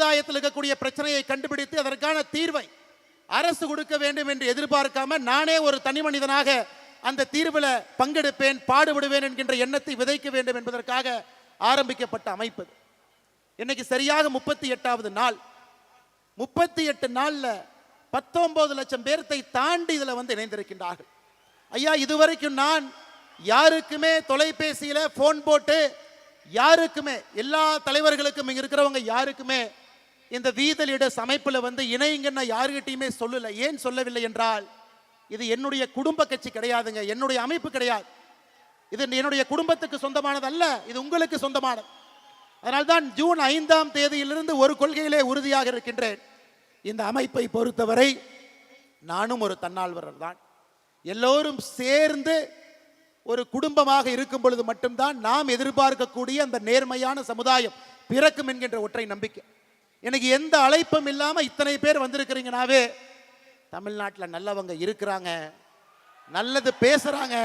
சமுதாயத்தில் இருக்கக்கூடிய பிரச்சனையை கண்டுபிடித்து அதற்கான தீர்வை அரசு கொடுக்க வேண்டும் என்று எதிர்பார்க்காம நானே ஒரு தனி மனிதனாக அந்த தீர்வில் பங்கெடுப்பேன், பாடுபடுவேன் என்கின்ற எண்ணத்தை விதைக்க வேண்டும் என்பதற்காக ஆரம்பிக்கப்பட்ட அமைப்பு. இன்னைக்கு சரியாக 38வது நாள். 38 நாள்ல 19 லட்சம் பேர்த்தை தாண்டி இதுல இணைந்திருக்கின்றார்கள். ஐயா, இதுவரைக்கும் நான் யாருக்குமே தொலைபேசியில போன் போட்டு யாருக்குமே, எல்லா தலைவர்களுக்கும் இங்க இருக்கிறவங்க யாருக்குமே இந்த வீத லீடர்ஸ் அமைப்புல இணைங்கன்னு யாருக்கிட்டையுமே சொல்லல. ஏன் சொல்லவில்லை என்றால், இது என்னுடைய குடும்ப கட்சி கிடையாதுங்க, என்னுடைய அமைப்பு கிடையாது. இது என்னுடைய குடும்பத்துக்கு சொந்தமானது அல்ல, இது உங்களுக்கு சொந்தமானது. அதனால்தான் ஜூன் 5ஆம் தேதியிலிருந்து ஒரு கொள்கையிலே உறுதியாக இருக்கின்றேன். இந்த அமைப்பை பொறுத்தவரை நானும் ஒரு தன்னால்வரர் தான். எல்லோரும் சேர்ந்து ஒரு குடும்பமாக இருக்கும் பொழுது மட்டும்தான் நாம் எதிர்பார்க்கக்கூடிய அந்த நேர்மையான சமுதாயம் பிறக்கும் என்கின்ற ஒற்றை நம்பிக்கை. எனக்கு எந்த அழைப்பும் இல்லாம இத்தனை பேர் வந்திருக்கிறீங்கனாவே தமிழ்நாட்டில் நல்லவங்க இருக்கிறாங்க, நல்லது பேசுறாங்க,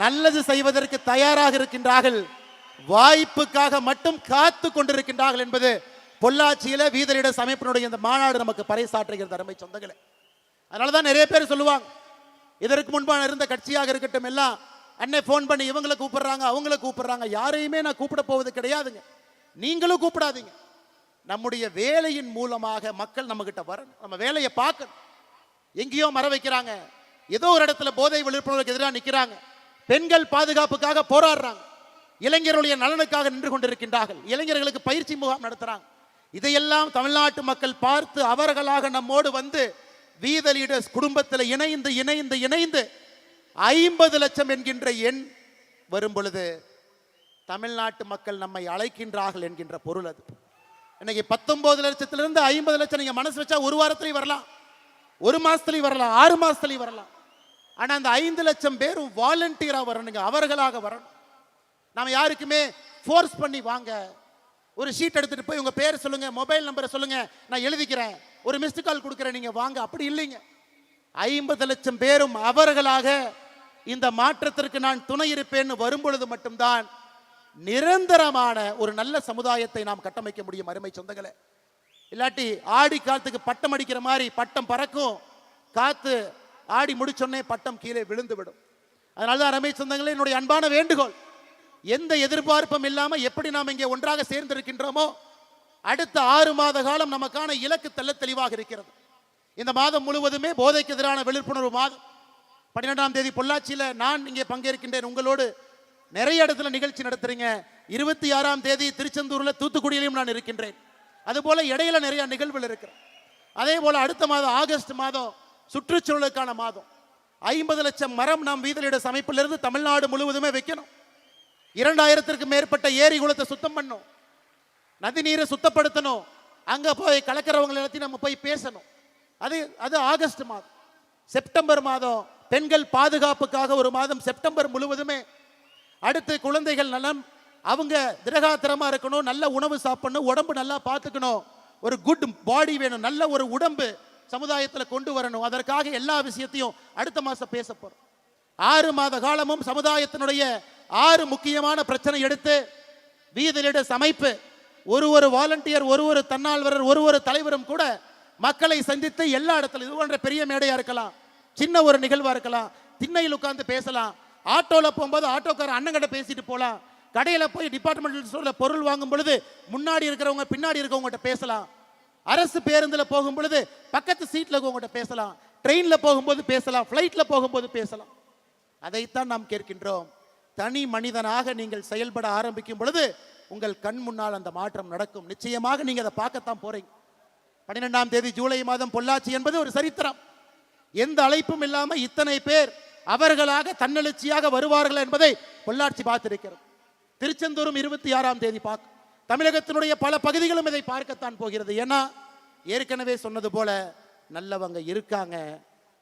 நல்லது செய்வதற்கு தயாராக இருக்கின்றார்கள், வாய்ப்புக்காக மட்டும் காத்து கொண்டிருக்கின்றார்கள் என்பது பொள்ளாச்சியில வீத லீடர்ஸ் அமைப்பினுடைய இந்த மாநாடு நமக்கு பறைசாற்றுகிறது. அருமை சொந்தங்களே, அதனாலதான் நிறைய பேர் சொல்லுவாங்க, இதற்கு முன்பான இருந்த கட்சியாக இருக்கட்டும் எல்லாம் அன்னை போன் பண்ணி இவங்களை கூப்பிடுறாங்க அவங்களை கூப்பிடுறாங்க. யாரையுமே நான் கூப்பிட போவது கிடையாதுங்க, நீங்களும் கூப்பிடாதீங்க. நம்முடைய வேலையின் மூலமாக மக்கள் நம்ம கிட்ட வரணும், நம்ம வேலையை பார்க்கணும். எங்கேயோ மர வைக்கிறாங்க, ஏதோ ஒரு இடத்துல போதை விழிப்புணர்வுக்கு எதிராக நிற்கிறாங்க, பெண்கள் பாதுகாப்புக்காக போராடுறாங்க, இளைஞர்களுடைய நலனுக்காக நின்று கொண்டிருக்கின்றார்கள், இளைஞர்களுக்கு பயிற்சி முகாம் நடத்துறாங்க. இதையெல்லாம் தமிழ்நாட்டு மக்கள் பார்த்து அவர்களாக நம்மோடு வீத லீடர்ஸ் குடும்பத்தில் இணைந்து இணைந்து இணைந்து 50 லட்சம் என்கின்ற எண் வரும் பொழுது தமிழ்நாட்டு மக்கள் நம்மை அழைக்கின்றார்கள் என்கின்ற பொருள் அது. இன்னைக்கு 19 லட்சத்திலிருந்து 50 லட்சம் நீங்க மனசு வச்சா ஒரு வாரத்திலேயே வரலாம், ஒரு மாசத்துலயும் வரலாம், 6 மாசத்துலயும் வரலாம். ஆனா அந்த 5 லட்சம் பேரும் வாலண்டியரா வரணுங்க, அவர்களாக வரணும். நாம யாருக்குமே ஃபோர்ஸ் பண்ணி வாங்க, ஒரு ஷீட் எடுத்துட்டு போய் உங்க பேர் சொல்லுங்க, மொபைல் நம்பரை சொல்லுங்க, நான் எழுதிக்கிறேன், ஒரு மிஸ்டு கால் கொடுக்குறேன், நீங்க வாங்க, அப்படி இல்லைங்க. 50 லட்சம் பேரும் அவர்களாக இந்த மாற்றத்திற்கு நான் துணை இருப்பேன்னு வரும்பொழுது மட்டும்தான் நிரந்தரமான ஒரு நல்ல சமுதாயத்தை நாம் கட்டமைக்க முடியும். அருமை சொந்தங்களே, இல்லாட்டி ஆடி காலத்துக்கு பட்டம் அடிக்கிற மாதிரி பட்டம் பறக்கும், காத்து ஆடி முடிச்சோன்னே பட்டம் கீழே விழுந்து விடும். அதனாலதான் அருமை சொந்தங்களே, என்னுடைய அன்பான வேண்டுகோள், எந்த எதிர்பார்ப்பும் இல்லாம எப்படி நாம் இங்கே ஒன்றாக சேர்ந்திருக்கின்றோமோ அடுத்த 6 மாத காலம் நமக்கான இலக்கு தெளிவாக இருக்கிறது. இந்த மாதம் முழுவதுமே போதைக்கு எதிரான விழிப்புணர்வு மாதம். 12ஆம் தேதி பொள்ளாச்சியில நான் இங்கே பங்கேற்கின்றேன், உங்களோடு நிறைய இடத்துல நிகழ்ச்சி நடத்துறீங்க. 26ஆம் தேதி திருச்செந்தூர்ல தூத்துக்குடியிலும் நான் இருக்கின்றேன். அதுபோல இடையில நிறைய நிகழ்வுகள் இருக்கு. அதே போல அடுத்த மாதம் ஆகஸ்ட் மாதம் சுற்றுச்சூழலுக்கான மாதம். 50 லட்சம் மரம் நாம் வீத லீடர்ஸ் அமைப்பிலிருந்து தமிழ்நாடு முழுவதுமே வைக்கணும். 2000த்திற்கும் மேற்பட்ட ஏரி குளத்தை சுத்தம் பண்ணும், நதி நீரை சுத்தப்படுத்தணும், அங்க போய் கலக்கிறவங்களை எல்லாத்தையும் நம்ம போய் பேசணும். அது ஆகஸ்ட் மாதம். செப்டம்பர் மாதம் பெண்கள் பாதுகாப்புக்காக ஒரு மாதம், செப்டம்பர் முழுவதுமே. அடுத்து குழந்தைகள் நலம், அவங்க திரகாத்திரமா இருக்கணும், நல்ல உணவு சாப்பிடணும், உடம்பு நல்லா பார்த்துக்கணும், ஒரு குட் பாடி வேணும், நல்ல ஒரு உடம்பு சமுதாயத்தில் கொண்டு வரணும். அதற்காக எல்லா விஷயத்தையும் அடுத்த மாசம் பேச போறோம். 6 மாத காலமும் சமுதாயத்தினுடைய 6 முக்கியமான பிரச்சனை எடுத்து வீத லீடர்ஸ் அமைப்பு ஒரு வாலண்டியர், ஒரு தன்னால்வரர், ஒரு தலைவரும் கூட மக்களை சந்தித்து எல்லா இடத்துல, இது போன்ற பெரிய மேடையா இருக்கலாம், சின்ன ஒரு நிகழ்வா இருக்கலாம், திண்ணையில் உட்கார்ந்து பேசலாம், ஆட்டோல போகும்போது ஆட்டோக்கார அண்ணங்கிட்ட பேசிட்டு போலாம், கடையில போய் டிபார்ட்மெண்டல் ஸ்டோர்ல பொருள் வாங்கும் பொழுது முன்னாடி இருக்கிறவங்க பின்னாடி இருக்கவங்ககிட்ட பேசலாம், அரசு பேருந்துல போகும் பொழுது பக்கத்து சீட்ல இருக்கவங்ககிட்ட பேசலாம், ட்ரெயின்ல போகும்போது பேசலாம், ஃபிளைட்ல போகும்போது பேசலாம். அதைத்தான் நாம் கேட்கின்றோம். தனி மனிதனாக நீங்கள் செயல்பட ஆரம்பிக்கும் பொழுது உங்கள் கண் முன்னால் அந்த மாற்றம் நடக்கும். நிச்சயமாக நீங்க அதை பார்க்கத்தான் போறீங்க. 12ஆம் தேதி ஜூலை மாதம் பொள்ளாச்சி என்பது ஒரு சரித்திரம். எந்த அழைப்பும் இல்லாம இத்தனை பேர் அவர்களாக தன்னெழுச்சியாக வருவார்கள் என்பதை பொள்ளாச்சி பார்த்திருக்கிறது. திருச்செந்தூரும் 26ஆம் தேதி பார்க்க, தமிழகத்தினுடைய பல பகுதிகளும் இதை பார்க்கத்தான் போகிறது. ஏன்னா ஏற்கனவே சொன்னது போல நல்லவங்க இருக்காங்க,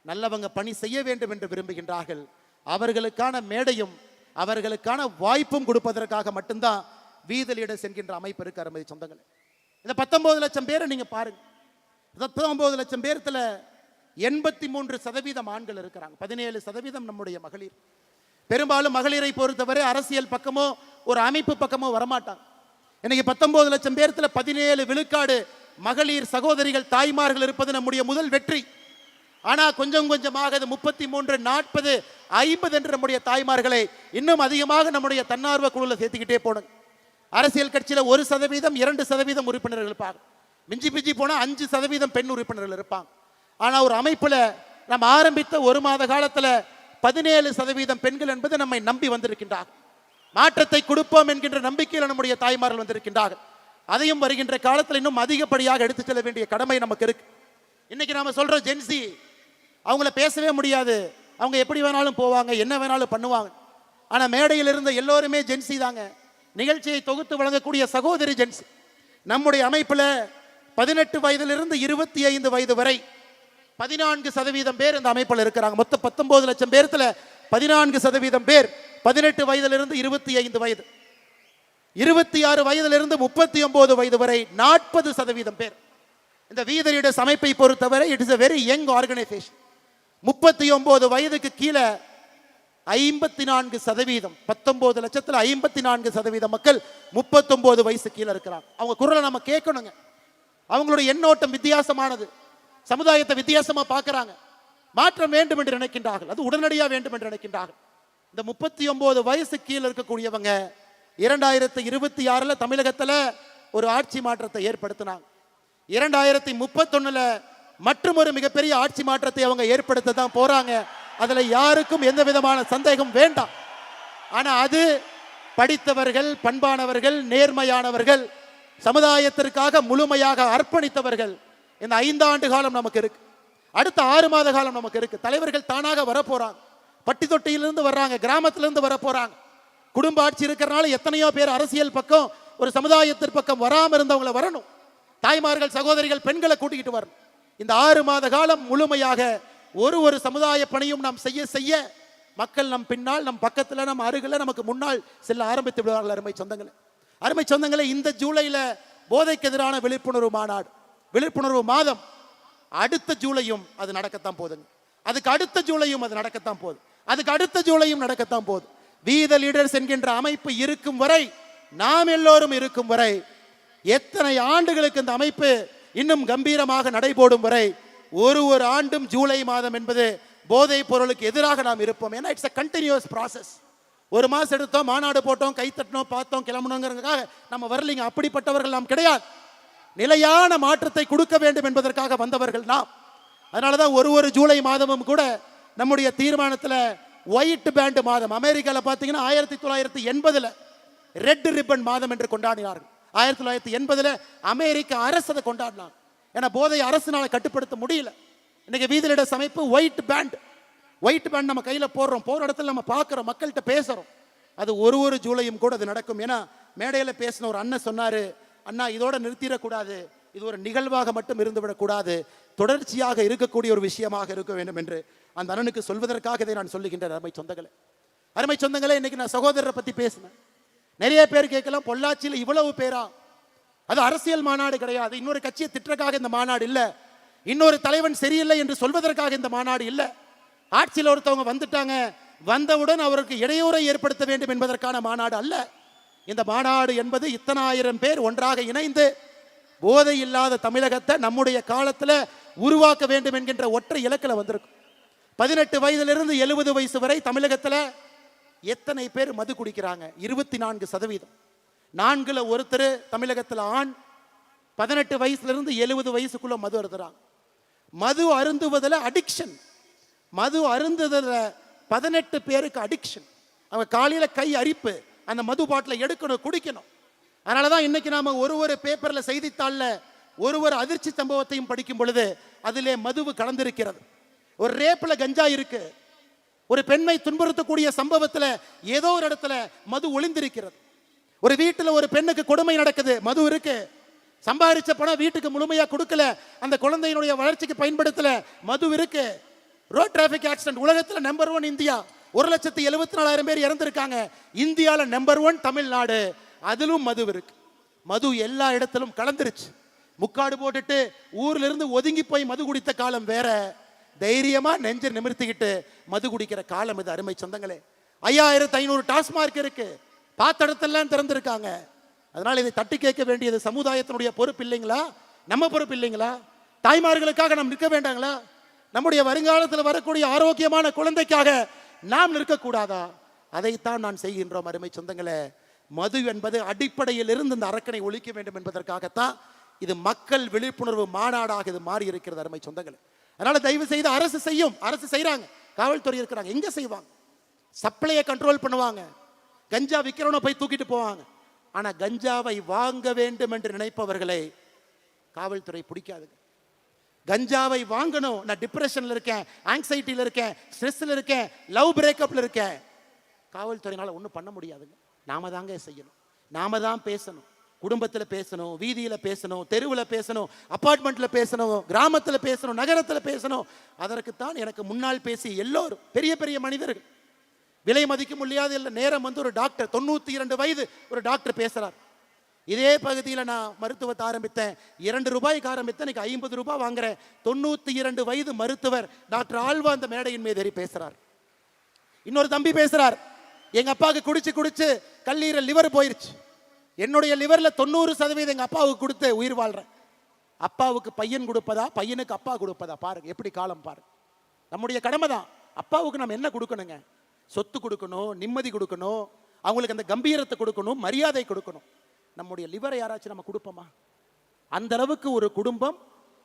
நல்லவங்க பணி செய்ய வேண்டும் என்று விரும்புகின்றார்கள். அவர்களுக்கான மேடையும் அவர்களுக்கான வாய்ப்பும் கொடுப்பதற்காக மட்டும்தான் வீத லீடர்ஸ் என்கின்ற அமைப்பு இருக்கு. அருமை சொந்தங்களே, இந்த 19 லட்சம் பேரை நீங்க பாருங்க. 19 லட்சம் பேர்த்துல 83% ஆண்கள் இருக்கிறாங்க, 17% நம்முடைய மகளிர். பெரும்பாலும் மகளிரை பொறுத்தவரை அரசியல் பக்கமோ ஒரு அமைப்பு பக்கமோ வரமாட்டாங்க. இன்னைக்கு 19 லட்சம் பேர்த்துல 17 விழுக்காடு மகளிர் சகோதரிகள் தாய்மார்கள் இருப்பது நம்முடைய முதல் வெற்றி. ஆனா கொஞ்சம் கொஞ்சமாக அது 33, 40, 50 என்று நம்முடைய தாய்மார்களை இன்னும் அதிகமாக நம்முடைய தன்னார்வ குழுவில் சேர்த்துக்கிட்டே போனோம். அரசியல் கட்சியில் 1%, 2% உறுப்பினர்கள் இருப்பாங்க. மிஞ்சி பிஞ்சி போனால் 5% பெண் உறுப்பினர்கள் இருப்பாங்க. ஆனால் ஒரு அமைப்பில் நம்ம ஆரம்பித்த 1 மாத காலத்தில் 17% பெண்கள் என்பது நம்மை நம்பி வந்திருக்கின்றார்கள். மாற்றத்தை கொடுப்போம் என்கின்ற நம்பிக்கையில் நம்முடைய தாய்மார்கள் வந்திருக்கின்றார்கள். அதையும் வருகின்ற காலத்தில் இன்னும் அதிகப்படியாக எடுத்துச் செல்ல வேண்டிய கடமை நமக்கு இருக்கு. இன்னைக்கு நாம சொல்றோம் ஜென்சி, அவங்கள பேசவே முடியாது, அவங்க எப்படி வேணாலும் போவாங்க, என்ன வேணாலும் பண்ணுவாங்க. ஆனால் மேடையில் இருந்த எல்லோருமே ஜென்சி தாங்க. நிகழ்ச்சியை தொகுத்து வழங்கக்கூடிய சகோதரி ஜென்சி. நம்முடைய அமைப்பில் 18 வயதிலிருந்து 25 வயது வரை 14% பேர் இந்த அமைப்பில் இருக்கிறாங்க. மொத்தம் 19 லட்சம் பேர்த்துல 14% பேர் 18 வயதிலிருந்து 25 வயது, 26 வயதிலிருந்து 39 வயது வரை 40% பேர். இந்த வீதரிடஸ் அமைப்பை பொறுத்தவரை it is a very young organization. 39 வயதுக்கு கீழே 54%, 19 லட்சத்தில் 54% மக்கள் 39 வயசு கீழே இருக்கிறாங்க. அவங்க குரலை நம்ம கேட்கணுங்க. அவங்களுடைய எண்ணோட்டம் வித்தியாசமானது. சமுதாயத்தை வித்தியாசமா பார்க்கறாங்க. மாற்றம் வேண்டும் என்று நினைக்கின்றார்கள். அது உடனடியாக வேண்டும் என்று நினைக்கின்றார்கள். இந்த 39 வயசு கீழே இருக்கக்கூடியவங்க 2026 தமிழகத்தில் ஒரு ஆட்சி மாற்றத்தை ஏற்படுத்தினாங்க. 2031 மற்றும் ஒரு மிகப்பெரிய ஆட்சி மாற்றத்தை அவங்க ஏற்படுத்த தான் போறாங்க. அதுல யாருக்கும் எந்த விதமான சந்தேகம் வேண்டாம். ஆனா அது படித்தவர்கள், பண்பானவர்கள், நேர்மையானவர்கள், சமுதாயத்திற்காக முழுமையாக அர்ப்பணித்தவர்கள். இந்த 5 ஆண்டு காலம் நமக்கு இருக்கு. அடுத்த 6 மாத காலம் நமக்கு இருக்கு. தலைவர்கள் தானாக வரப்போறாங்க. பட்டி தொட்டியிலிருந்து வர்றாங்க, கிராமத்திலிருந்து வர போறாங்க. குடும்ப ஆட்சி இருக்கிறனால எத்தனையோ பேர் அரசியல் பக்கம், ஒரு சமுதாயத்தின் பக்கம் வராம இருந்தவங்களை வரணும். தாய்மார்கள், சகோதரிகள், பெண்களை கூட்டிக்கிட்டு வரணும். இந்த 6 மாத காலம் முழுமையாக ஒரு சமுதாய பணியும் நாம் செய்ய செய்ய மக்கள் நம் பின்னால், நம் பக்கத்தில், நம் அருகில், நமக்கு முன்னால் செல்ல ஆரம்பித்து விடுவார்கள். அருமை சொந்தங்களே, இந்த ஜூலையில் போதைக்கு எதிரான விழிப்புணர்வு மாநாடு, விழிப்புணர்வு மாதம். அடுத்த ஜூலையும் அது நடக்கத்தான் போதுங்க. அதுக்கு அடுத்த ஜூலையும் அது நடக்கத்தான் போகுது. அதுக்கு அடுத்த ஜூலையும் நடக்கத்தான் போகுது. வி த லீடர்ஸ் என்கின்ற அமைப்பு இருக்கும் வரை, நாம் எல்லோரும் இருக்கும் வரை, எத்தனை ஆண்டுகளுக்கு இந்த அமைப்பு இன்னும் கம்பீரமாக நடைபோடும் வரை, ஒரு ஆண்டும் ஜூலை மாதம் என்பது போதைப் பொருளுக்கு எதிராக நாம் இருப்போம். ஏன்னா இட்ஸ் a continuous process. 1 மாசம் எடுத்தோம், மாநாடு போட்டோம், கை தட்டினோம், பார்த்தோம், கிளம்பணுங்கிறதுக்காக நம்ம வரலைங்க. அப்படிப்பட்டவர்கள் நாம் கிடையாது. நிலையான மாற்றத்தை கொடுக்க வேண்டும் என்பதற்காக வந்தவர்கள் நாம். அதனால தான் ஒரு ஜூலை மாதமும் கூட நம்முடைய தீர்மானத்தில் ஒயிட் பேண்ட் மாதம். அமெரிக்காவில் பார்த்தீங்கன்னா 1980 ரெட் ரிப்பன் மாதம் என்று கொண்டாடினார்கள். 1980 அமெரிக்க அரசு அதை கொண்டாடினாங்க. ஏன்னா போதை அரசினால கட்டுப்படுத்த முடியல. இன்னைக்கு வீதியிட அமைப்பு ஒயிட் பேண்ட் நம்ம கையில் போடுறோம், போகிற இடத்துல நம்ம பார்க்குறோம், மக்கள்கிட்ட பேசுகிறோம். அது ஒரு ஜூலையும் கூட அது நடக்கும். ஏன்னா மேடையில் பேசின ஒரு அண்ணன் சொன்னார், அண்ணா இதோட நிறுத்திடக்கூடாது, இது ஒரு நிகழ்வாக மட்டும் இருந்துவிடக்கூடாது, தொடர்ச்சியாக இருக்கக்கூடிய ஒரு விஷயமாக இருக்க வேண்டும் என்று அந்த அண்ணனுக்கு சொல்வதற்காக இதை நான் சொல்லுகின்றேன். அருமை சொந்தங்களே, இன்னைக்கு நான் சகோதரரை பற்றி பேசினேன். நிறைய பேர் கேட்கலாம், பொள்ளாச்சியில் இவ்வளவு பேரா? அது அரசியல் மாநாடு கிடையாது. இன்னொரு கட்சியை திட்டக்காக இந்த மாநாடு இல்லை, இன்னொரு தலைவன் சரியில்லை என்று சொல்வதற்காக இந்த மாநாடு இல்லை. ஆட்சியில் ஒருத்தவங்க வந்துட்டாங்க, வந்தவுடன் அவருக்கு இடையூறை ஏற்படுத்த வேண்டும் என்பதற்கான மாநாடு அல்ல. இந்த மாநாடு என்பது இத்தனை ஆயிரம் பேர் ஒன்றாக இணைந்து போதை இல்லாத தமிழகத்தை நம்முடைய காலத்தில் உருவாக்க வேண்டும் என்கின்ற ஒற்றை இலக்கில் வந்திருக்கும். 18 வயதிலிருந்து 70 வயசு வரை தமிழகத்தில் எத்தனை பேர் மது குடிக்கிறாங்க? 24%. 4ல் ஒருத்தர் தமிழகத்தில் ஆண் 18 வயசுலேருந்து 70 வயசுக்குள்ள மது அருந்துறாங்க. மது அருந்துவதில் அடிக்ஷன், மது அருந்துவதில் 18 பேருக்கு அடிக்ஷன். அவங்க காலையில் கை அரிப்பு, அந்த மது பாட்டில் எடுக்கணும், குடிக்கணும். அதனால தான் இன்னைக்கு நாம ஒரு பேப்பரில், செய்தித்தாளில் ஒரு அதிர்ச்சி சம்பவத்தையும் படிக்கும் பொழுது அதிலே மதுவு கலந்திருக்கிறது. ஒரு ரேப்பில் கஞ்சா இருக்கு, ஒரு பெண்ணை துன்புறுத்தக்கூடிய சம்பவத்தில் ஏதோ ஒரு இடத்துல மது ஒளிந்திருக்கிறது. ஒரு வீட்டில் ஒரு பெண்ணுக்கு கொடுமை நடக்குது, மது இருக்கு. சம்பாதிச்ச பணம் வீட்டுக்கு முழுமையாக கொடுக்கல, அந்த குழந்தையினுடைய வளர்ச்சிக்கு பயன்படுத்தல, மது இருக்கு. ரோட் டிராபிக் ஆக்சிடென்ட் உலகத்தில் நம்பர் 1 இந்தியா, 1,74,000 பேர் இறந்திருக்காங்க. இந்தியாவில் நம்பர் 1 தமிழ்நாடு, அதிலும் மது இருக்கு. மது எல்லா இடத்திலும் கலந்துருச்சு. முக்காடு போட்டுட்டு ஊர்ல இருந்து ஒதுங்கி போய் மது குடித்த காலம் வேற, தைரியமா நெஞ்ச நிமிர்த்திக்கிட்டு மது குடிக்கிற காலம் இது. அருமை சொந்தங்களே, 5500 டாஸ்மார்க் இருக்கு, பார்த்த இடத்தெல்லாம் திறந்திருக்காங்க. அதனால இதை தட்டி கேட்க வேண்டியது சமுதாயத்தினுடைய பொறுப்பு இல்லைங்களா? நம்ம பொறுப்பு இல்லைங்களா? தாய்மார்களுக்காக நாம் நிற்க வேண்டாங்களா? நம்முடைய வருங்காலத்தில் வரக்கூடிய ஆரோக்கியமான குழந்தைக்காக நாம் நிற்கக்கூடாதா? அதைத்தான் நான் செய்கின்றோம் அருமை சொந்தங்களே. மது என்பது அடிப்படையில் இருந்து இந்த அரக்கனை ஒழிக்க வேண்டும் என்பதற்காகத்தான் இது மக்கள் விழிப்புணர்வு மாநாடாக இது மாறி இருக்கிறது அருமை சொந்தங்களே. அதனால தயவு செய்து அரசு செய்யும், அரசு செய்யறாங்க, காவல்துறை இருக்கிறாங்க, எங்க செய்வாங்க? சப்ளையை கண்ட்ரோல் பண்ணுவாங்க, கஞ்சா விற்கிறவனை போய் தூக்கிட்டு போவாங்க. ஆனா கஞ்சாவை வாங்க வேண்டும் என்று நினைப்பவர்களை காவல்துறை பிடிக்காதுங்க. கஞ்சாவை வாங்கணும், நான் டிப்ரெஷன்ல இருக்கேன், ஆங்ஸைட்டியில் இருக்கேன், ஸ்ட்ரெஸ்ல இருக்கேன், லவ் பிரேக்கப்ல இருக்கேன், காவல்துறையினால ஒன்றும் பண்ண முடியாதுங்க. நாம தாங்க செய்யணும், நாம தான் பேசணும், குடும்பத்தில் பேசணும், வீதியில் பேசணும், தெருவில் பேசணும், அப்பார்ட்மெண்ட்ல பேசணும், கிராமத்தில் பேசணும், நகரத்தில் பேசணும். அதற்குத்தான் எனக்கு முன்னால் பேசி எல்லோரும் பெரிய பெரிய மனிதர்கள், விலை மதிக்க முடியாது இல்லை. நேரம் வந்து ஒரு டாக்டர் 92 வயது ஒரு டாக்டர் பேசுறார். இதே பகுதியில் நான் மருத்துவத்தை ஆரம்பித்தேன், 2 ரூபாய்க்கு ஆரம்பித்தேன், இன்னைக்கு 50 ரூபாய் வாங்குறேன். 92 வயது மருத்துவர் டாக்டர் ஆழ்வா அந்த மேடையின் மீது ஏறி பேசுறார். இன்னொரு தம்பி பேசுறார், எங்க அப்பாவுக்கு குடிச்சு குடிச்சு கல்லீரல் லிவர் போயிருச்சு, என்னுடைய லிவர்ல 90% எங்க அப்பாவுக்கு கொடுத்து உயிர் வாழ்றேன். அப்பாவுக்கு பையன் கொடுப்பதா, பையனுக்கு அப்பா கொடுப்பதா? பாருங்க எப்படி காலம் பாருங்க. நம்முடைய கடமை தான். அப்பாவுக்கு நம்ம என்ன கொடுக்கணுங்க? சொத்து கொடுக்கணும், நிம்மதி கொடுக்கணும், அவங்களுக்கு அந்த கம்பீரத்தை கொடுக்கணும், மரியாதை கொடுக்கணும். நம்முடைய லிவரை யாராச்சும் நம்ம கொடுப்போமா? அந்த அளவுக்கு ஒரு குடும்பம்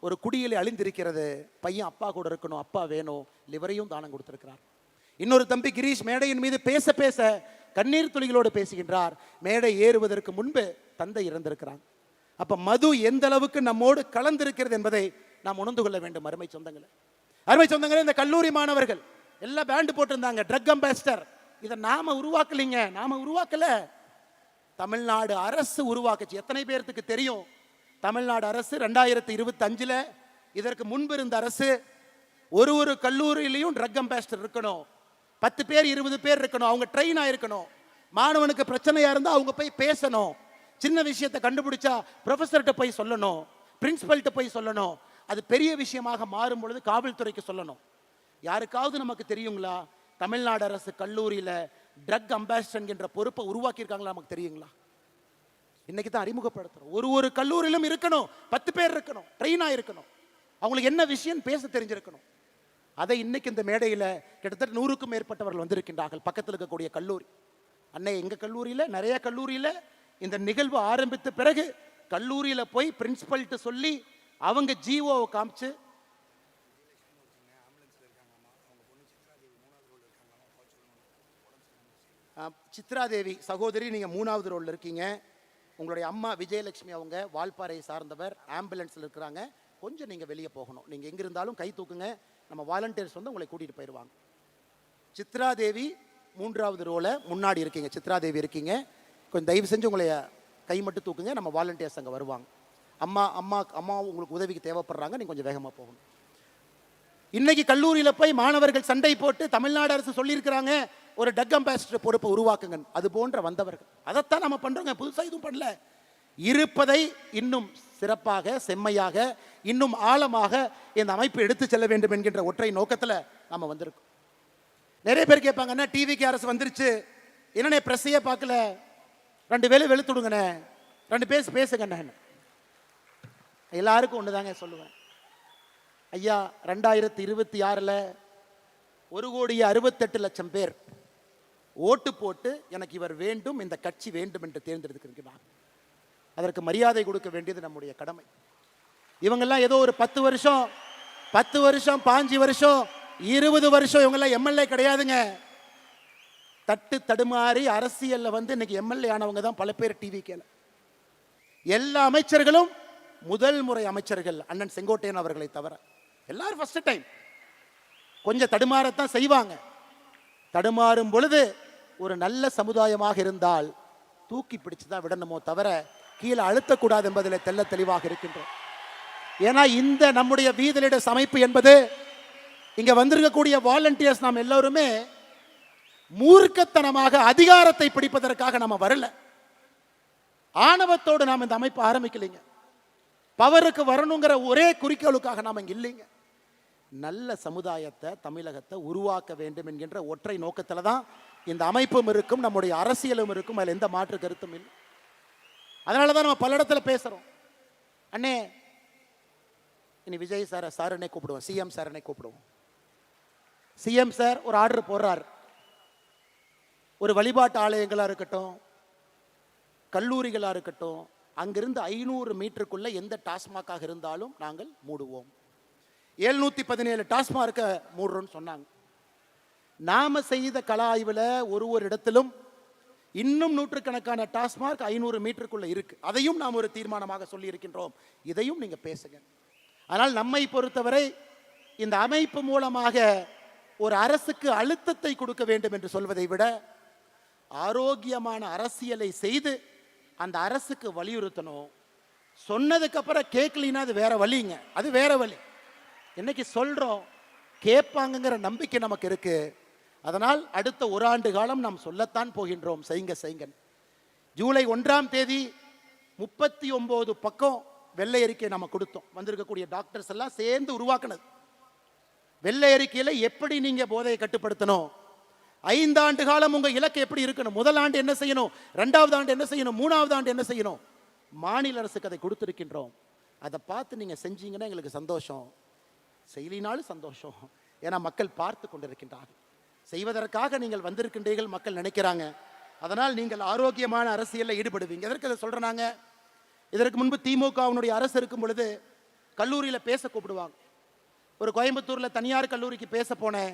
ஒரு குடியிலே அழிந்திருக்கிறது. பையன் அப்பா கூட இருக்கணும், அப்பா வேணும், லிவரையும் தானம் கொடுத்திருக்கிறார். இன்னொரு தம்பி கிரீஷ் மேடையின் மீது பேச பேச கண்ணீர் துளிகளோடு பேசுகின்றார். மேடை ஏறுவதற்கு முன்பு தந்தை இறந்திருக்கிறாங்க. அப்ப மது எந்த அளவுக்கு நம்மோடு கலந்திருக்கிறது என்பதை நாம் உணர்ந்து கொள்ள வேண்டும். அருமை சொந்தங்களே, அருமை சொந்தங்களே, இந்த கல்லூரி மாணவர்கள் எல்லாம் பேண்ட் போட்டிருந்தாங்க, ட்ரக் அம்பாசிடர். இதை நாம உருவாக்கலைங்க, நாம உருவாக்கல, தமிழ்நாடு அரசு உருவாக்குச்சு. எத்தனை பேருக்கு தெரியும்? தமிழ்நாடு அரசு 2025 இதற்கு முன்பு இருந்த அரசு ஒரு கல்லூரியிலையும் ட்ரக் அம்பாசிடர் இருக்கணும், 10 பேர் 20 பேர் இருக்கணும், அவங்க ட்ரெயின் ஆயிருக்கணும். மாணவனுக்கு பிரச்சனையா இருந்தா அவங்க போய் பேசணும், சின்ன விஷயத்தை கண்டுபிடிச்சா ப்ரொஃபஸர்கிட்ட போய் சொல்லணும், பிரின்சிபல்கிட்ட போய் சொல்லணும். அது பெரிய விஷயமாக மாறும் பொழுது காவல்துறைக்கு சொல்லணும். யாருக்காவது நமக்கு தெரியுங்களா தமிழ்நாடு அரசு கல்லூரியில ட்ரக் அம்பாசிடர் என்ற பொறுப்பை உருவாக்கி இருக்காங்களா? நமக்கு தெரியுங்களா? இன்னைக்கு தான் அறிமுகப்படுத்துறோம். ஒரு கல்லூரியிலும் இருக்கணும், 10 பேர் இருக்கணும், ட்ரெயினா இருக்கணும், அவங்களுக்கு என்ன விஷயம் பேச தெரிஞ்சிருக்கணும். அதை இன்னைக்கு இந்த மேடையில் கிட்டத்தட்ட 100க்கும் மேற்பட்டவர்கள் வந்திருக்கின்றார்கள். பக்கத்தில் இருக்கக்கூடிய கல்லூரி அன்னை, எங்க கல்லூரியில நிறைய கல்லூரியில இந்த நிகழ்வு ஆரம்பித்த பிறகு கல்லூரியில போய் பிரின்சிபல்கிட்ட சொல்லி அவங்க ஜிஓவை காமிச்சு, சித்ராதேவி சகோதரி நீங்க 3வது ரோல்ல இருக்கீங்க, உங்களுடைய அம்மா விஜயலட்சுமி அவங்க வால்பாறையை சார்ந்தவர், ஆம்புலன்ஸ்ல இருக்கிறாங்க, கொஞ்சம் நீங்க வெளியே போகணும், நீங்க எங்க இருந்தாலும் கை தூக்குங்க, நம்ம வாலண்டியர்ஸ் வந்து உங்களை கூட்டிட்டு போயிடுவாங்க. சித்ராதேவி 3வது ரோல முன்னாடி இருக்கீங்க, சித்ராதேவி இருக்கீங்க, கொஞ்சம் தயவு செஞ்சு உங்களை கை மட்டும் தூக்குங்க, நம்ம வாலண்டியர்ஸ் அங்கே வருவாங்க. அம்மா உங்களுக்கு உதவிக்கு தேவைப்படுறாங்க, நீங்க கொஞ்சம் வேகமா போகணும். இன்னைக்கு கல்லூரியில போய் மாணவர்கள் சண்டை போட்டு தமிழ்நாடு அரசு சொல்லியிருக்கிறாங்க ஒரு ட்ரக் அம்பாசிடர் பொறுப்பை உருவாக்குங்க, அது போன்ற வந்தவர்கள். அதைத்தான் நம்ம பண்றோங்க, புதுசா எதுவும் பண்ணல. இருப்பதை இன்னும் சிறப்பாக, செம்மையாக, இன்னும் ஆழமாக இந்த அமைப்பு எடுத்து செல்ல வேண்டும் என்கின்ற ஒற்றை நோக்கத்தில் நம்ம வந்திருக்கோம். நிறைய பேர் கேட்பாங்க, என்ன டிவிக்கு அரசு வந்துருச்சு, என்னன்னே பிரஸ்ஸையே பார்க்கல, 2 வேலை வெளுத்துடுங்கண்ணே, 2 பேசுங்கண்ணே. எல்லாருக்கும் ஒன்று தாங்க சொல்லுவேன், ஐயா 2026 1,68,00,000 பேர் ஓட்டு போட்டு எனக்கு இவர் வேண்டும், இந்த கட்சி வேண்டும் என்று தேர்ந்தெடுத்திருக்கிறார். அதற்கு மரியாதை கொடுக்க வேண்டியது நம்முடைய கடமை. இவங்கெல்லாம் ஏதோ ஒரு 10 வருஷம் 5 வருஷம் 20 வருஷம் இவங்கெல்லாம் எம்எல்ஏ கிடையாதுங்க. தட்டு தடுமாறி அரசியல்ல வந்து இன்னைக்கு எம்எல்ஏ ஆனவங்க தான் பல பேர். டிவிக்கேல எல்லா அமைச்சர்களும் முதல் முறை அமைச்சர்கள், அண்ணன் செங்கோட்டையன் அவர்களை தவிர எல்லாரும் ஃபர்ஸ்ட் டைம். கொஞ்சம் தடுமாறத்தான் செய்வாங்க. தடுமாறும் பொழுது ஒரு நல்ல சமுதாயமாக இருந்தால் தூக்கி பிடிச்சுதான் விடணுமோ தவிர கீழே அழுத்தக்கூடாது என்பதில் தெல்ல தெளிவாக இருக்கின்றோம். ஏன்னா இந்த நம்முடைய வீதலிட அமைப்பு என்பது, இங்க வந்திருக்கக்கூடிய வாலண்டியர்ஸ் நாம் எல்லோருமே மூர்க்கத்தனமாக அதிகாரத்தை பிடிப்பதற்காக நம்ம வரல, ஆணவத்தோடு நாம் இந்த அமைப்பு ஆரம்பிக்கலைங்க, பவருக்கு வரணுங்கிற ஒரே குறிக்கோளுக்காக நாம் இங்க இல்லைங்க. நல்ல சமுதாயத்தை தமிழகத்தை உருவாக்க வேண்டும் என்கின்ற ஒற்றை நோக்கத்தில் தான் இந்த அமைப்பும் இருக்கும், நம்முடைய அரசியலும் இருக்கும், அதில் எந்த மாற்று கருத்தும் இல்லை. அதனால தான் நம்ம பல இடத்துல பேசுறோம். அண்ணே இனி விஜய் சாரை சாருன்னே கூப்பிடுவோம், சிஎம் சாருன்னே கூப்பிடுவோம். சிஎம் சார் ஒரு ஆர்டர் போடுறார். ஒரு வழிபாட்டு ஆலயங்களாக இருக்கட்டும், கல்லூரிகளாக இருக்கட்டும், அங்கிருந்து 500 மீட்டருக்குள்ள எந்த டாஸ்மாகாக இருந்தாலும் நாங்கள் மூடுவோம். 717 டாஸ்மார்க்க மூடுறோன்னு சொன்னாங்க. நாம செய்த கள ஆய்வில் ஒரு இடத்திலும் இன்னும் நூற்றுக்கணக்கான டாஸ்மார்க் 500 மீட்டருக்குள்ள இருக்கு. அதையும் நாம் ஒரு தீர்மானமாக சொல்லி இருக்கின்றோம். இதையும் நீங்க பேசுங்க. ஆனால் நம்மை பொறுத்தவரை இந்த அமைப்பு மூலமாக ஒரு அரசுக்கு அழுத்தத்தை கொடுக்க வேண்டும் என்று சொல்வதை விட ஆரோக்கியமான அரசியலை செய்து அந்த அரசுக்கு வலியுறுத்தணும். சொன்னதுக்கு அப்புறம் கேட்கலினா அது வேற வழிங்க, அது வேற வழி. இன்னைக்கு சொல்றோம், கேட்பாங்கங்கிற நம்பிக்கை நமக்கு இருக்கு. அதனால் அடுத்த ஒரு ஆண்டு காலம் நாம் சொல்லத்தான் போகின்றோம், செய்யுங்க செய்யுங்க. ஜூலை 1ஆம் தேதி 39 பக்கம் வெள்ளை அறிக்கை நம்ம கொடுத்தோம். வந்திருக்கக்கூடிய டாக்டர்ஸ் எல்லாம் சேர்ந்து உருவாக்குனது. வெள்ளை அறிக்கையில் எப்படி நீங்க போதையை கட்டுப்படுத்தணும், 5 ஆண்டு காலம் உங்க இலக்கு எப்படி இருக்கணும், முதல் ஆண்டு என்ன செய்யணும், 2வது ஆண்டு என்ன செய்யணும், 3வது ஆண்டு என்ன செய்யணும், மாநில அரசுக்கு அதை கொடுத்திருக்கின்றோம். அதை பார்த்து நீங்க செஞ்சீங்கன்னா எங்களுக்கு சந்தோஷம், செய்யலினாலும் சந்தோஷம். ஏன்னா மக்கள் பார்த்து கொண்டிருக்கின்றார்கள். செய்வதற்காக நீங்கள் வந்திருக்கின்றீர்கள், மக்கள் நினைக்கிறாங்க. அதனால் நீங்கள் ஆரோக்கியமான அரசியலில் ஈடுபடுவீங்க. எதற்கு அதை சொல்றாங்க? இதற்கு முன்பு திமுகவினுடைய அரசு இருக்கும் பொழுது கல்லூரியில் பேச கூப்பிடுவாங்க. ஒரு கோயம்புத்தூரில் தனியார் கல்லூரிக்கு பேச போனேன்.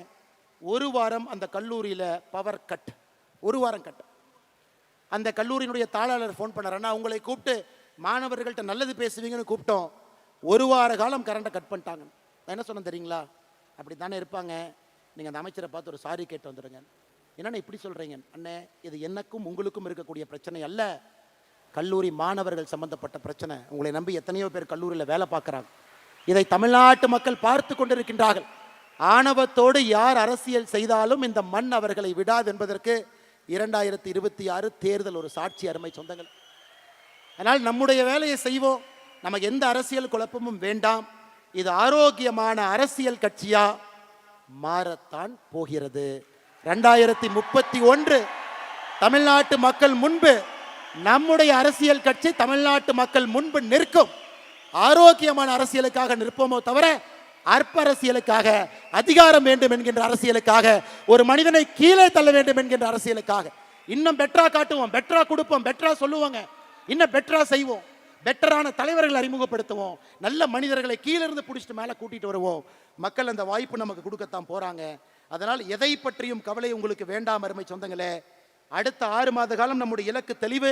ஒரு வாரம் அந்த கல்லூரியில் பவர் கட், ஒரு வாரம் கட். அந்த கல்லூரியினுடைய தாளாளர் ஃபோன் பண்ணார், உங்களை கூப்பிட்டு மாணவர்கள்ட்ட நல்லது பேசுவீங்கன்னு கூப்பிட்டோம், ஒரு வார காலம் கரண்டை கட் பண்ணிட்டாங்க. நான் என்ன சொன்னேன் தெரியுங்களா? அப்படி தானே இருப்பாங்க, நீங்கள் அந்த அமைச்சரை பார்த்து ஒரு சாரி கேட்டு வந்துடுங்க. என்னென்ன இப்படி சொல்கிறீங்க? அண்ணே, இது எனக்கும் உங்களுக்கும் இருக்கக்கூடிய பிரச்சனை அல்ல, கல்லூரி மாணவர்கள் சம்பந்தப்பட்ட பிரச்சனை. உங்களை நம்பி எத்தனையோ பேர் கல்லூரியில் வேலை பார்க்குறாங்க. இதை தமிழ்நாட்டு மக்கள் பார்த்து கொண்டிருக்கின்றார்கள். ஆணவத்தோடு யார் அரசியல் செய்தாலும் இந்த மண் அவர்களை விடாது என்பதற்கு 2026 தேர்தல் ஒரு சாட்சி. அருமை சொந்தங்கள், அதனால் நம்முடைய வேலையை செய்வோம். நமக்கு எந்த அரசியல் குழப்பமும் வேண்டாம். இது ஆரோக்கியமான அரசியல் கட்சியா மாறத்தான் போகிறது. 2031 தமிழ்நாட்டு மக்கள் முன்பு நம்முடைய அரசியல் கட்சி தமிழ்நாட்டு மக்கள் முன்பு நிற்கும். ஆரோக்கியமான அரசியலுக்காக நிற்போமோ தவிர அற்ப அரசியலுக்காக, அதிகாரம் வேண்டும் என்கின்ற அரசியலுக்காக, ஒரு மனிதனை கீழே தள்ள வேண்டும் என்கின்ற அரசியலுக்காக இன்னும் பெட்டரா காட்டுவோம், பெட்டரா கொடுப்போம், பெட்டரா சொல்லுவாங்க, இன்னும் பெட்டரா செய்வோம், பெட்டரான தலைவர்களை அறிமுகப்படுத்துவோம், நல்ல மனிதர்களை கீழிருந்து பிடிச்சிட்டு மேலே கூட்டிட்டு வருவோம். மக்கள் அந்த வாய்ப்பு நமக்கு கொடுக்கத்தான் போறாங்க. அதனால் எதை பற்றியும் கவலை உங்களுக்கு வேண்டாம் அருமை சொந்தங்களே. அடுத்த 6 மாத காலம் நம்முடைய இலக்கு தெளிவு.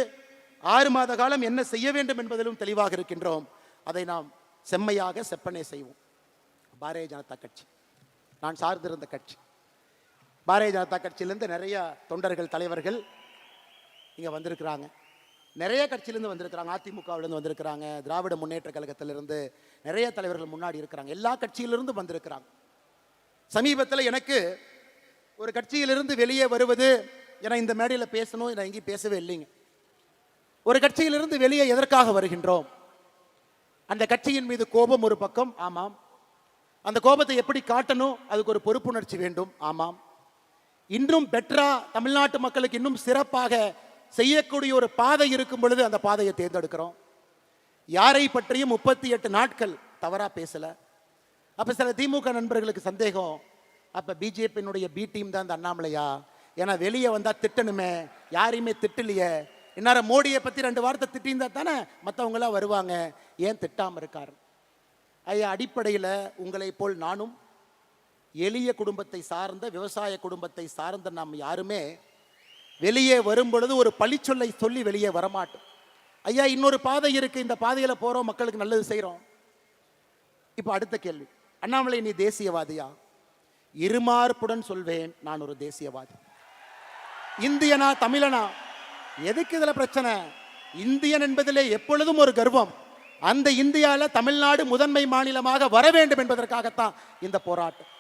6 மாத காலம் என்ன செய்ய வேண்டும் என்பதிலும் தெளிவாக இருக்கின்றோம். அதை நாம் செம்மையாக செப்பனே செய்வோம். பாரதிய ஜனதா கட்சி நான் சார்ந்திருந்த கட்சி. பாரதிய ஜனதா கட்சியிலிருந்து நிறைய தொண்டர்கள், தலைவர்கள் இங்கே வந்திருக்கிறாங்க. நிறைய கட்சியிலிருந்து வந்திருக்கிறாங்க. அதிமுகவிலிருந்து வந்திருக்கிறாங்க, திராவிட முன்னேற்ற கழகத்திலிருந்து நிறைய தலைவர்கள் முன்னாடி இருக்கிறாங்க. எல்லா கட்சியிலிருந்து வந்திருக்கிறாங்க. சமீபத்தில் எனக்கு ஒரு கட்சியிலிருந்து வெளியே வருவது, ஏன்னா இந்த மேடையில் பேசணும், நான் எங்கேயும் பேசவே இல்லைங்க. ஒரு கட்சியிலிருந்து வெளியே எதற்காக வருகின்றோம்? அந்த கட்சியின் மீது கோபம் ஒரு பக்கம், ஆமாம். அந்த கோபத்தை எப்படி காட்டணும், அதுக்கு ஒரு பொறுப்புணர்ச்சி வேண்டும், ஆமாம். இன்னும் பெட்டரா தமிழ்நாட்டு மக்களுக்கு இன்னும் சிறப்பாக செய்யக்கூடிய ஒரு பாதை இருக்கும் பொழுது அந்த பாதையை தேர்ந்தெடுக்கிறோம். யாரை பற்றியும் 38 நாட்கள் தவறா பேசல. அப்ப சில திமுக நண்பர்களுக்கு சந்தேகம், அப்ப பிஜேபியினுடைய பி டீம் தான் இந்த அண்ணாமலையா? ஏன்னா வெளியே வந்தா திட்டணுமே, யாரையுமே திட்டலையே. இந்நேரம் மோடியை பத்தி 2 வார்த்தை திட்டியிருந்தா தானே மற்றவங்க எல்லாம் வருவாங்க, ஏன் திட்டாம இருக்காரு? ஐயா, அடிப்படையில் உங்களை போல் நானும் எளிய குடும்பத்தை சார்ந்த, விவசாய குடும்பத்தை சார்ந்த நாம் யாருமே வெளியே வரும் பொழுது ஒரு பழிச்சொல்லை சொல்லி வெளியே வரமாட்டோம். ஐயா, இன்னொரு பாதை இருக்கு, இந்த பாதையில போறோம், மக்களுக்கு நல்லது செய்யறோம். இப்ப அடுத்த கேள்வி, அண்ணாமலை நீ தேசியவாதியா? இருமார்ப்புடன் சொல்வேன், நான் ஒரு தேசியவாதி. இந்தியனா தமிழனா? எதுக்கு இதுல பிரச்சனை? இந்தியன் என்பதிலே எப்பொழுதும் ஒரு கர்வம். அந்த இந்தியால தமிழ்நாடு முதன்மை மாநிலமாக வர வேண்டும் என்பதற்காகத்தான் இந்த போராட்டம்.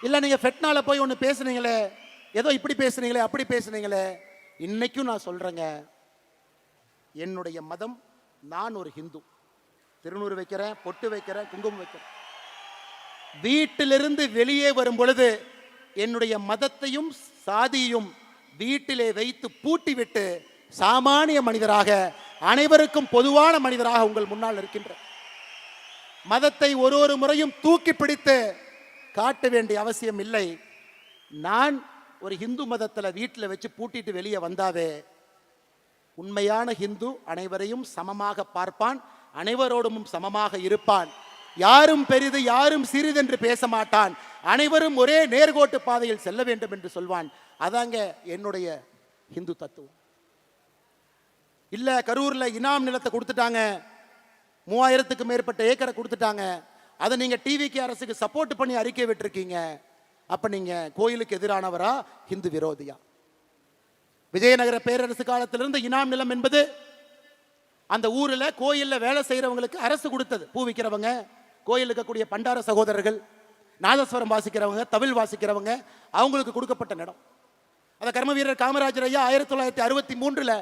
இல்ல நீங்க ஃபெட்னால போய் ஒன்று பேசுனீங்களே, ஏதோ இப்படி பேசுனீங்களே, அப்படி பேசுனீங்களே. இன்னைக்கும் நான் சொல்றேங்க, என்னுடைய மதம், நான் ஒரு ஹிந்து. திருநூறு வைக்கிறேன், பொட்டு வைக்கிறேன், குங்குமம் வைக்கிறேன். வீட்டிலிருந்து வெளியே வரும் பொழுது என்னுடைய மதத்தையும் சாதியையும் வீட்டிலே வைத்து பூட்டிவிட்டு சாமானிய மனிதராக, அனைவருக்கும் பொதுவான மனிதராக உங்கள் முன்னால் இருக்கின்ற மதத்தை ஒரு முறையும் தூக்கி பிடித்து காட்ட வேண்டிய அவசியம் இல்லை. நான் ஒரு இந்து மதத்தில் வீட்டில் வச்சு பூட்டிட்டு வெளியே வந்தாவே உண்மையான ஹிந்து அனைவரையும் சமமாக பார்ப்பான், அனைவரோடும் சமமாக இருப்பான், யாரும் பெரிது யாரும் சிறிது என்று பேச மாட்டான், அனைவரும் ஒரே நேர்கோட்டு பாதையில் செல்ல வேண்டும் என்று சொல்வான். அதாங்க என்னுடைய ஹிந்து தத்துவம். இல்ல கரூர்ல இனாம் நிலத்தை கொடுத்துட்டாங்க, 3000க்கு மேற்பட்ட ஏக்கரை கொடுத்துட்டாங்க, அதை நீங்க டிவிக்கு அரசுக்கு சப்போர்ட் பண்ணி அறிக்கை விட்டுருக்கீங்க, அப்ப நீங்க கோயிலுக்கு எதிரானவரா ஹிந்து விரோதியா? விஜயநகர பேரரசு காலத்திலிருந்து இனாம் நிலம் என்பது அந்த ஊரில் கோயிலில் வேலை செய்கிறவங்களுக்கு அரசு கொடுத்தது. பூ விற்கிறவங்க, கோயில் இருக்கக்கூடிய பண்டார சகோதரர்கள், நாதஸ்வரம் வாசிக்கிறவங்க, தவில் வாசிக்கிறவங்க, அவங்களுக்கு கொடுக்கப்பட்ட இடம். அதை கர்ம வீரர் காமராஜர் ஐயா 1963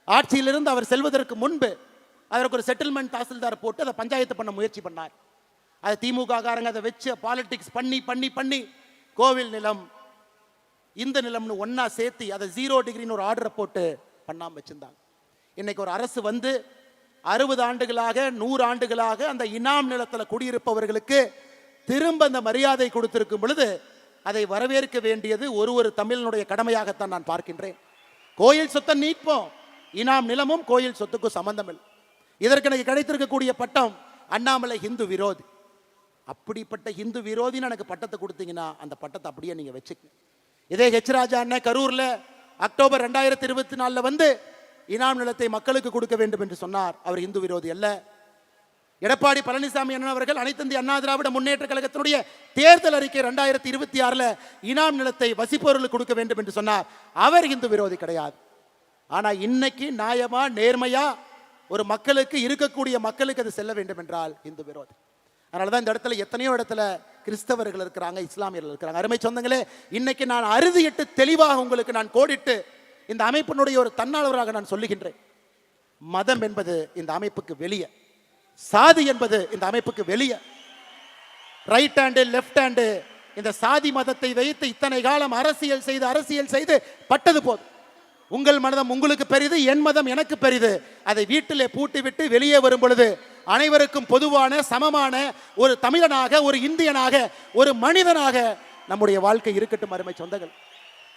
ஆட்சியிலிருந்து அவர் செல்வதற்கு முன்பு அதற்கு ஒரு செட்டில்மெண்ட் தாசில்தார் போட்டு அதை பஞ்சாயத்து பண்ண முயற்சி பண்ணார். அதை திமுக காரங்க அதை வச்சு பாலிடிக்ஸ் பண்ணி பண்ணி பண்ணி கோவில் நிலம் இந்த நிலம்னு ஒன்னா சேர்த்து அதை 0 டிகிரின்னு ஒரு ஆர்டரை போட்டு பண்ணாம வச்சிருந்தாங்க. இன்னைக்கு ஒரு அரசு வந்து 60 ஆண்டுகளாக 100 ஆண்டுகளாக அந்த இனாம் நிலத்தில் குடியிருப்பவர்களுக்கு திரும்ப அந்த மரியாதை கொடுத்திருக்கும் பொழுது அதை வரவேற்க வேண்டியது ஒரு தமிழனுடைய கடமையாகத்தான் நான் பார்க்கின்றேன். கோயில் சொத்தை நீட்போம், இனாம் நிலமும் கோயில் சொத்துக்கும் சம்பந்தம் இல்லை. இதற்கு எனக்கு கிடைத்திருக்கக்கூடிய பட்டம் அண்ணாமலை ஹிந்து விரோதி. அப்படிப்பட்ட ஹிந்து விரோதின்னு எனக்கு பட்டத்தை கொடுத்தீங்கன்னா அந்த பட்டத்தை அப்படியே நீங்க வச்சுக்க. இதே ஹெச் ராஜா அண்ணன் கரூர்ல அக்டோபர் 2024 வந்து இனாம் நிலத்தை மக்களுக்கு கொடுக்க வேண்டும் என்று சொன்னார். அவர் இந்து விரோதி அல்ல. எடப்பாடி பழனிசாமி அண்ணன் அவர்கள் அனைத்து இந்திய அண்ணா திராவிட முன்னேற்ற கழகத்தினுடைய தேர்தல் அறிக்கை 2026 இனாம் நிலத்தை வசிப்பவர்களுக்கு கொடுக்க வேண்டும் என்று சொன்னார். அவர் இந்து விரோதி கிடையாது. ஆனா இன்னைக்கு நியாயமா நேர்மையா ஒரு மக்களுக்கு இருக்கக்கூடிய மக்களுக்கு அது செல்ல வேண்டும் என்றால் இந்து விரோதி. அதனாலதான் இந்த இடத்துல எத்தனையோ இடத்துல கிறிஸ்தவர்கள் இருக்கிறாங்க, இஸ்லாமியர்கள் இருக்கிறாங்க. அருமை சொந்தங்களே, இன்னைக்கு நான் அறுதியிட்டு தெளிவாக உங்களுக்கு நான் கோடிட்டு இந்த அமைப்பினுடைய ஒரு தன்னாளராக நான் சொல்லுகின்றேன். மதம் என்பது இந்த அமைப்புக்கு வெளியே, சாதி என்பது இந்த அமைப்புக்கு வெளியே. ரைட் ஹேண்டு லெஃப்ட் ஹேண்டு இந்த சாதி மதத்தை வைத்து இத்தனை காலம் அரசியல் செய்து பட்டது போதும். உங்கள் மதம் உங்களுக்கு பெரிது, என் மதம் எனக்கு பெரிது. அதை வீட்டிலே பூட்டி விட்டு வெளியே வரும் பொழுது அனைவருக்கும் பொதுவான சமமான ஒரு தமிழனாக, ஒரு இந்தியனாக, ஒரு மனிதனாக நம்முடைய வாழ்க்கை இருக்கட்டும். அருமை சொந்தங்கள்,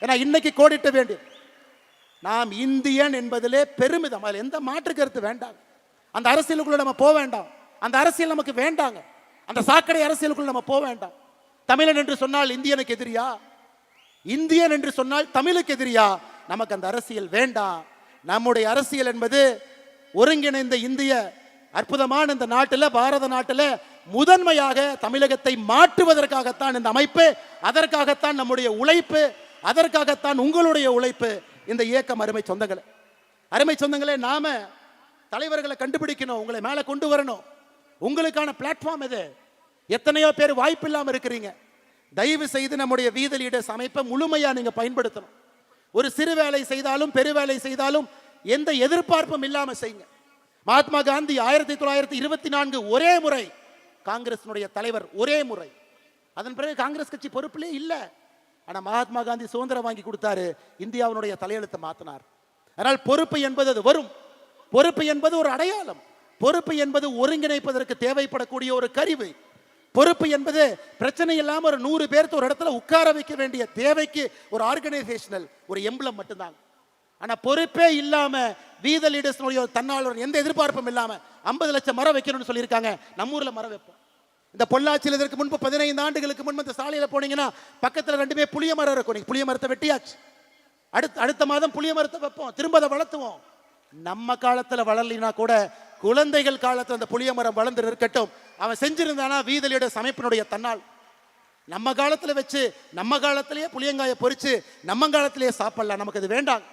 ஏன்னா இன்னைக்கு கோடிட்ட வேண்டியது நாம் இந்தியன் என்பதிலே பெருமிதம், அதில் எந்த மாற்று கருத்து வேண்டாம். அந்த அரசியலுக்குள்ள நம்ம போக வேண்டாம், அந்த அரசியல் நமக்கு வேண்டாங்க. அந்த சாக்கடை அரசியலுக்குள்ள நம்ம போக வேண்டாம். தமிழன் என்று சொன்னால் இந்தியனுக்கு எதிரியா, இந்தியன் என்று சொன்னால் தமிழுக்கு எதிரியா? நமக்கு அந்த அரசியல் வேண்டாம். நம்முடைய அரசியல் என்பது ஒருங்கிணைந்த இந்திய அற்புதமான இந்த நாட்டில், பாரத நாட்டில் முதன்மையாக தமிழகத்தை மாற்றுவதற்காகத்தான் இந்த அமைப்பு, அதற்காகத்தான் நம்முடைய உழைப்பு, அதற்காகத்தான் உங்களுடைய உழைப்பு, இந்த இயக்கம். அருமை சொந்தங்களே, அருமை சொந்தங்களே, நாம தலைவர்களை கண்டுபிடிக்கணும், உங்களை மேலே கொண்டு வரணும். உங்களுக்கான பிளாட்ஃபார்ம் இது. எத்தனையோ பேர் வாய்ப்பு இல்லாமல் இருக்கிறீங்க. தயவு செய்து நம்முடைய வீத லீடர்ஸ் அமைப்பை முழுமையா நீங்க பயன்படுத்தணும். ஒரு சிறு வேலை செய்தாலும் பெரு வேலை செய்தாலும் எந்த எதிர்பார்ப்பும் இல்லாம செய்யுங்க. மகாத்மா காந்தி 1924 ஒரே முறை காங்கிரசினுடைய தலைவர், ஒரே முறை. அதன் பிறகு காங்கிரஸ் கட்சி பொறுப்பிலே இல்லை. ஆனா மகாத்மா காந்தி சுதந்திரம் வாங்கி கொடுத்தாரு, இந்தியாவினுடைய தலையெழுத்தை மாத்தினார். அதனால் பொறுப்பு என்பது அது வரும். பொறுப்பு என்பது ஒரு அடையாளம். பொறுப்பு என்பது ஒருங்கிணைப்பதற்கு தேவைப்படக்கூடிய ஒரு கருவி. பொறுப்பு என்பது பிரச்சனை இல்லாம ஒரு 100 பேர்த்து ஒரு இடத்துல உட்கார வைக்க வேண்டிய தேவைக்கு ஒரு ஆர்கனைசேஷனல் ஒரு எம்பளம் மட்டும்தான். ஆனா பொறுப்பே இல்லாம வீத லீடர்ஸ் தன்னாளர் எந்த எதிர்பார்ப்பும் இல்லாம 50 லட்சம் மரம் வைக்கணும்னு சொல்லியிருக்காங்க. நம்ம ஊர்ல மரம் வைப்போம். இந்த பொள்ளாச்சியில் இதற்கு முன்பு 15 ஆண்டுகளுக்கு முன்பு இந்த சாலையில போனீங்கன்னா பக்கத்துல 2 புளிய மரம் இருக்கும். புளிய மரத்தை வெட்டியாச்சு. அடுத்த மாதம் புளிய மரத்தை வைப்போம், திரும்ப அதை வளர்த்துவோம். நம்ம காலத்துல வளரலினா கூட குழந்தைகள் காலத்துல அந்த புளிய மரம் வளர்ந்து இருக்கட்டும். அவன் செஞ்சிருந்தானா வீத லீடர்ஸ் அமைப்பினுடைய தன்னால். நம்ம காலத்துல வச்சு நம்ம காலத்திலேயே புளியங்காயை பொறிச்சு நம்ம காலத்திலேயே சாப்பிடலாம். நமக்கு அது வேண்டாம்.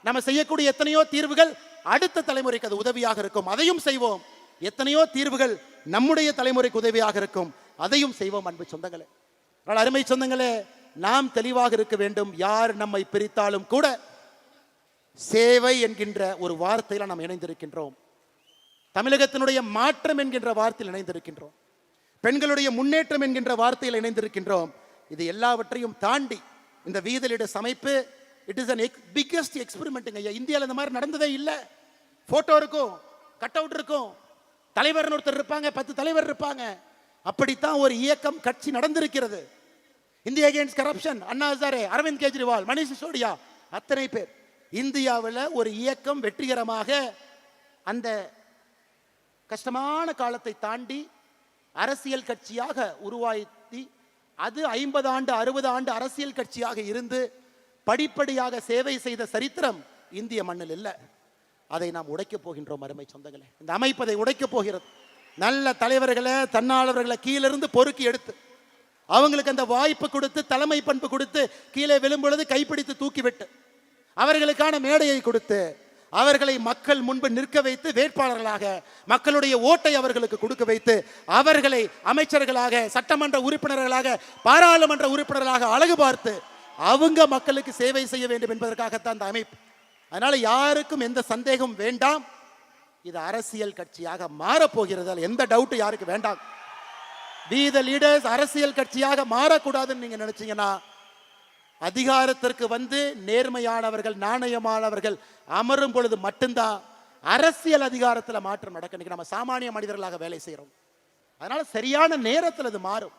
நம்ம செய்யக்கூடிய எத்தனையோ தீர்வுகள் அடுத்த தலைமுறைக்கு அது உதவியாக இருக்கும், அதையும் செய்வோம். எத்தனையோ தீர்வுகள் நம்முடைய தலைமுறைக்கு உதவியாக இருக்கும், அதையும் செய்வோம். அன்பு சொந்தங்களே, அருமை சொந்தங்களே, நாம் தெளிவாக இருக்க வேண்டும். யார் நம்மை பிரித்தாலும் கூட சேவை என்கின்ற ஒரு வார்த்தையில் நாம் இணைந்திருக்கின்றோம். தமிழகத்தினுடைய மாற்றம் என்கின்ற வார்த்தையில் இணைந்திருக்கின்றோம். பெண்களுடைய முன்னேற்றம் என்கின்ற வார்த்தையில் இணைந்திருக்கின்றோம். இது எல்லாவற்றையும் தாண்டி இந்த வீத லீடர்ஸ் அமைப்பு it is an biggest experiment. இந்தியாவில் இந்த மாதிரி நடந்ததே இல்லை. போட்டோ இருக்கும், கட் அவுட் இருக்கும், தலைவர்னு ஒருத்தர் இருப்பாங்க, 10 தலைவர் இருப்பாங்க. அப்படித்தான் ஒரு இயக்கம் கட்சி நடந்திருக்கிறது. India against corruption, Anna Hazare, Aravind Kejriwal, Manish Sisodia, அத்தனை பேர். இந்தியாவில் ஒரு இயக்கம் வெற்றிகரமாக அந்த கஷ்டமான காலத்தை தாண்டி அரசியல் கட்சியாக உருவாக்கி அது 50 ஆண்டு 60 ஆண்டு அரசியல் கட்சியாக இருந்து படிப்படியாக சேவை செய்த சரித்திரம் இந்திய மண்ணில் இல்லை. அதை நாம் உடைக்கப் போகின்றோம் அருமை சொந்தங்களே. இந்த அமைப்பு அதை உடைக்கப் போகிறது. நல்ல தலைவர்களை, தன்னாளர்களை கீழிருந்து பொறுக்கி எடுத்து அவங்களுக்கு அந்த வாய்ப்பு கொடுத்து, தலைமை பண்பு கொடுத்து, கீழே விழும்பொழுது கைப்பிடித்து தூக்கிவிட்டு அவர்களுக்கான மேடையை கொடுத்து அவர்களை மக்கள் முன்பு நிற்க வைத்து வேட்பாளர்களாக மக்களுடைய ஓட்டை அவர்களுக்கு கொடுக்க வைத்து அவர்களை அமைச்சர்களாக, சட்டமன்ற உறுப்பினர்களாக, பாராளுமன்ற உறுப்பினர்களாக அழகு பார்த்து அவங்க மக்களுக்கு சேவை செய்ய வேண்டும் என்பதற்காகத்தான் அந்த அமைப்பு. அதனால யாருக்கும் எந்த சந்தேகம் வேண்டாம், இது அரசியல் கட்சியாக மாறப்போகிறது. எந்த டவுட் யாருக்கு வேண்டாம். பி த லீடர்ஸ் அரசியல் கட்சியாக மாறக்கூடாதுன்னு நீங்க நினைச்சீங்கன்னா, அதிகாரத்திற்கு வந்து நேர்மையானவர்கள், நாணயமானவர்கள் அமரும் பொழுது மட்டும்தான் அரசியல் அதிகாரத்தில் மாற்றம் நடக்கும். நம்ம சாமானிய மனிதர்களாக வேலை செய்கிறோம். அதனால சரியான நேரத்தில் அது மாறும்.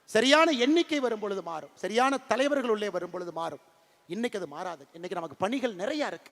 சரியான எண்ணிக்கை வரும் பொழுது மாறும். சரியான தலைவர்கள் உள்ளே வரும் பொழுது மாறும். இன்னைக்கு அது மாறாது. இன்னைக்கு நமக்கு பணிகள் நிறைய இருக்கு.